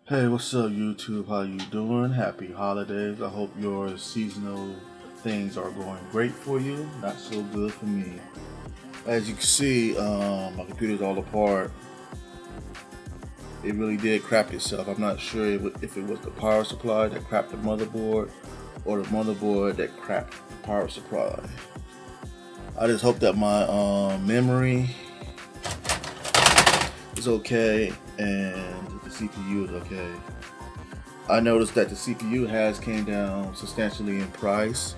Hey, what's up YouTube? How you doing? Happy holidays. I hope your seasonal things are going great for you. Not so good for me. As you can see, my computer's all apart. It really did crap itself. I'm not sure if it was the power supply that crapped the motherboard or the motherboard that crapped the power supply. I just hope that my memory is okay and the CPU is okay. I noticed that the CPU has came down substantially in price.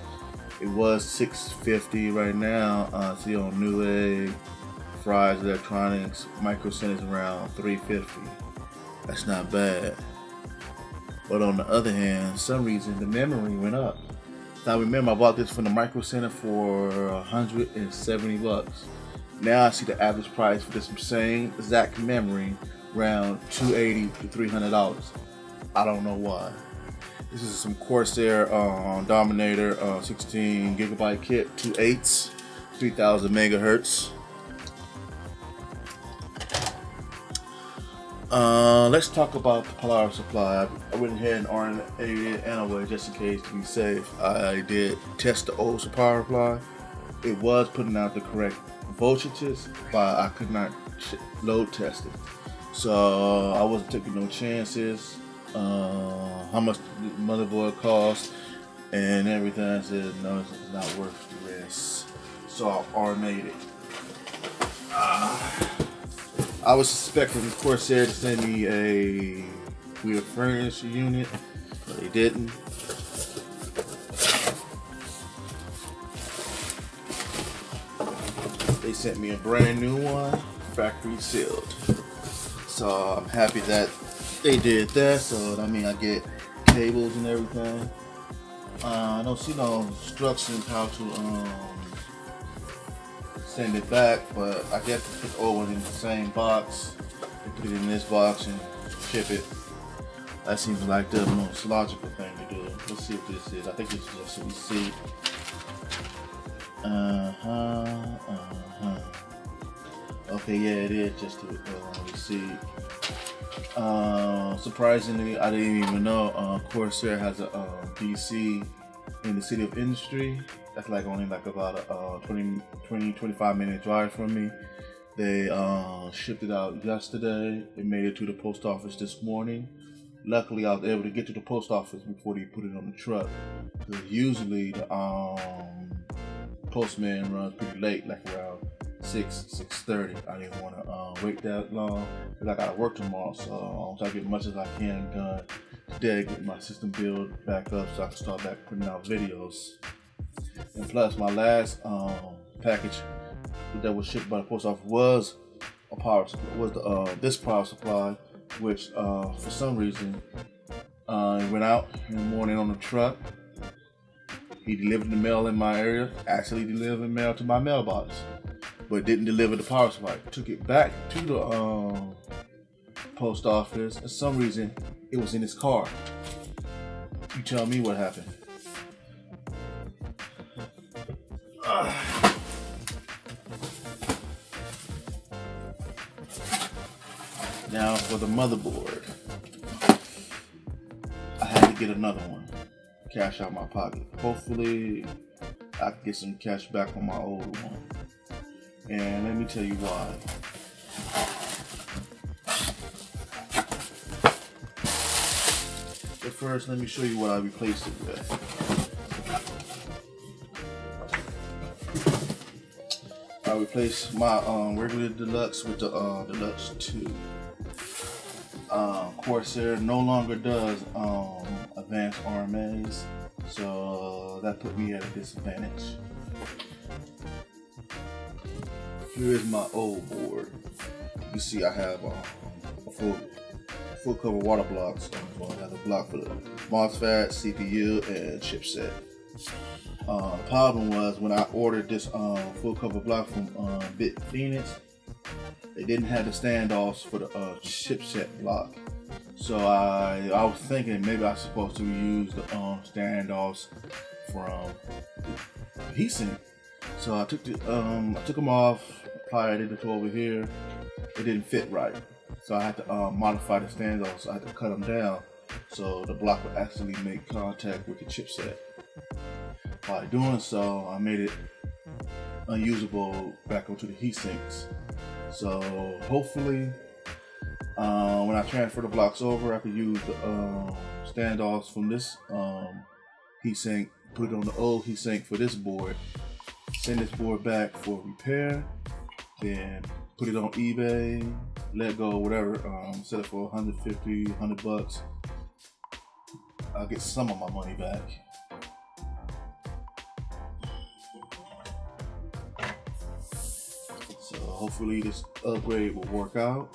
It was $650 right now. See on Newegg, Fry's Electronics, Micro Center is around $350. That's not bad. But on the other hand, some reason the memory went up. Now remember, I bought this from the Micro Center for $170. Now I see the average price for this same exact memory around $280 to $300. I don't know why. This is some Corsair Dominator 16 gigabyte kit, 2 8s, 3000 megahertz. Let's talk about the power supply. I went ahead and ordered it anyway, just in case, to be safe. I did test the old power supply. It was putting out the correct voltages, but I could not load test it. So I wasn't taking no chances. How much the motherboard cost and everything. I said no, it's not worth the risk. So I automated it. I was suspecting Corsair to send me a weird furniture unit, but they didn't. They sent me a brand new one, factory sealed. So I'm happy that they did that. So I mean, I get cables and everything. I don't see no instructions how to send it back, but I guess to put the old one in the same box and put it in this box and ship it. That seems like the most logical thing to do. Let's see what this is. I think this is just a receipt. Okay, yeah, it is just a receipt. Surprisingly, I didn't even know Corsair has a DC in the city of Industry. That's like only like about a 25 minute drive from me. They shipped it out yesterday. It made it to the post office this morning. Luckily, I was able to get to the post office before they put it on the truck. Because usually the postman runs pretty late, like around 6:30. I didn't want to wait that long because I got to work tomorrow. So I'm trying to get as much as I can done today, get my system built back up so I can start back putting out videos. And plus, my last package that was shipped by the post office was a power supply. Was this power supply, which for some reason it went out in the morning on the truck. He delivered the mail in my area. Actually delivered mail to my mailbox, but didn't deliver the power supply. Took it back to the post office. For some reason, it was in his car. You tell me what happened. Now for the motherboard, I had to get another one. Cash out my pocket. Hopefully, I can get some cash back on my old one. And let me tell you why. But first, let me show you what I replaced it with. I replaced my regular Deluxe with the Deluxe 2. Corsair no longer does advanced RMAs, so that put me at a disadvantage. Here is my old board. You see I have a full cover water blocks. I have a block for the MOSFET, CPU, and chipset. The problem was when I ordered this full cover block from Bit Phoenix, they didn't have the standoffs for the chipset block. So I was thinking maybe I was supposed to use the standoffs from the heatsink. So I took them off, applied it to over here. It didn't fit right. So I had to modify the standoffs. I had to cut them down so the block would actually make contact with the chipset. By doing so, I made it unusable back onto the heat sinks. So hopefully, when I transfer the blocks over, I could use the standoffs from this heatsink, put it on the old heatsink for this board, send this board back for repair, then put it on eBay, let go, whatever, sell it for 150, 100 bucks. I'll get some of my money back. So hopefully this upgrade will work out.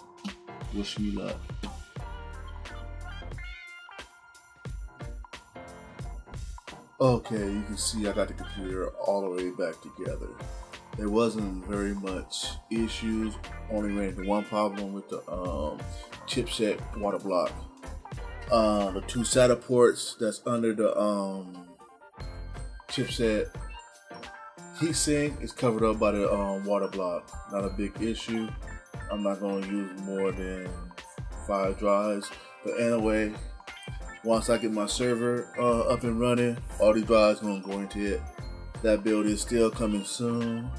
Wish me luck. Okay, you can see I got the computer all the way back together. There wasn't very much issues, only ran into one problem with the chipset water block. The two SATA ports that's under the chipset heatsink is covered up by the water block. Not a big issue. I'm not going to use more than 5 drives. But anyway, once I get my server up and running, all these drives are going to go into it. That build is still coming soon.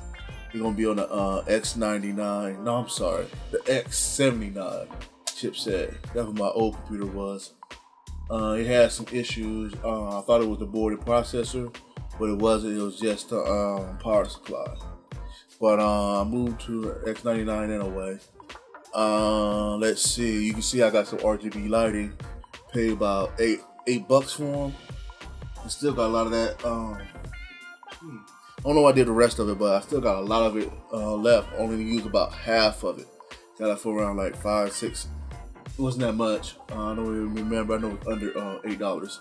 It's going to be on the X99. No, I'm sorry, the X79 chipset. That's what my old computer was. It had some issues. I thought it was the board and processor, but it wasn't. It was just the power supply. But I moved to X99 anyway. Let's see. You can see I got some RGB lighting. Paid about $8 for them. I still got a lot of that. I don't know what I did the rest of it, but I still got a lot of it left. Only used about half of it. Got it for around like $5, $6. It wasn't that much. I don't even remember. I know it's under $8.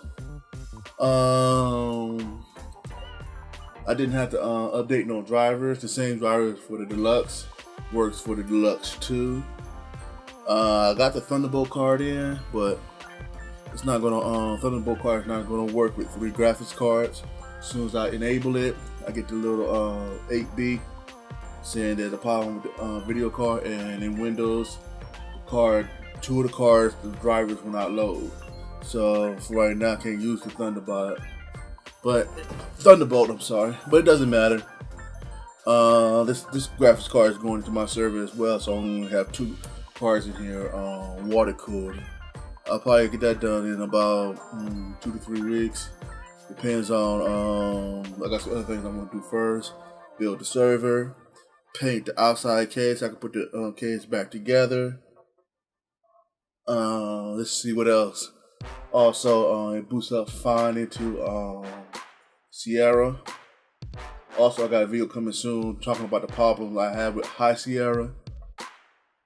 I didn't have to update no drivers. The same drivers for the Deluxe works for the Deluxe 2. I got the Thunderbolt card in, but it's not gonna. Thunderbolt card is not gonna work with 3 graphics cards. As soon as I enable it, I get the little 8B saying there's a problem with the video card, and in Windows, the card, 2 of the cards, the drivers will not load. So for right now, I can't use the Thunderbolt. But I'm sorry, but it doesn't matter. This graphics card is going into my server as well, so I'm gonna have 2 cards in here, water cooled. I'll probably get that done in about 2 to 3 weeks. Depends on I got some other things I'm gonna do first. Build the server, paint the outside case. I can put the case back together. Let's see what else. Also, it boots up fine into Sierra. Also, I got a video coming soon talking about the problems I have with High Sierra.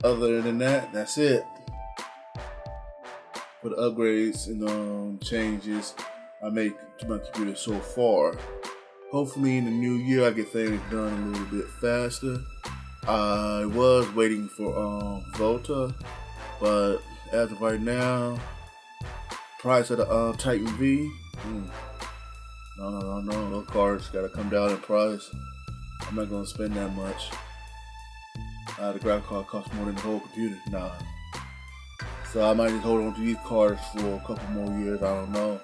Other than that, that's it. For the upgrades and changes I make to my computer so far. Hopefully in the new year I get things done a little bit faster. I was waiting for Volta, but as of right now, price of the Titan V, no, those cards gotta come down in price. I'm not gonna spend that much. The graphics card costs more than the whole computer. Nah. So I might just hold on to these cards for a couple more years. I don't know.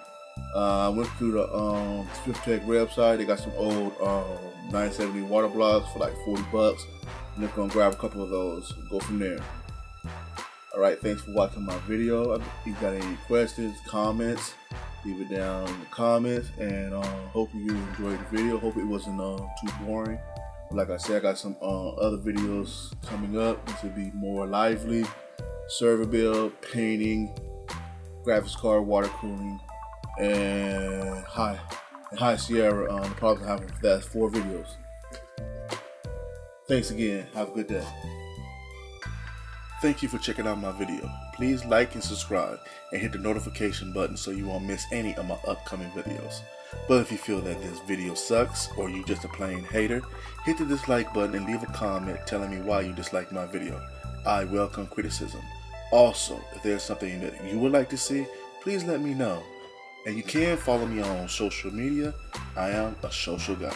I went through the SwiftTech website. They got some old 970 water blocks for like $40. I'm just gonna grab a couple of those and go from there. Alright, thanks for watching my video. If you got any questions, comments, leave it down in the comments. And hope you enjoyed the video. Hope it wasn't too boring. Like I said, I got some other videos coming up. This will be more lively. Server build, painting, graphics card, water cooling, and High Sierra. The problems I have with that. 4 videos. Thanks again. Have a good day. Thank you for checking out my video. Please like and subscribe and hit the notification button so you won't miss any of my upcoming videos. But if you feel that this video sucks or you just a plain hater, hit the dislike button and leave a comment telling me why you dislike my video. I welcome criticism. Also, if there's something that you would like to see, please let me know. And you can follow me on social media. I am a social guy.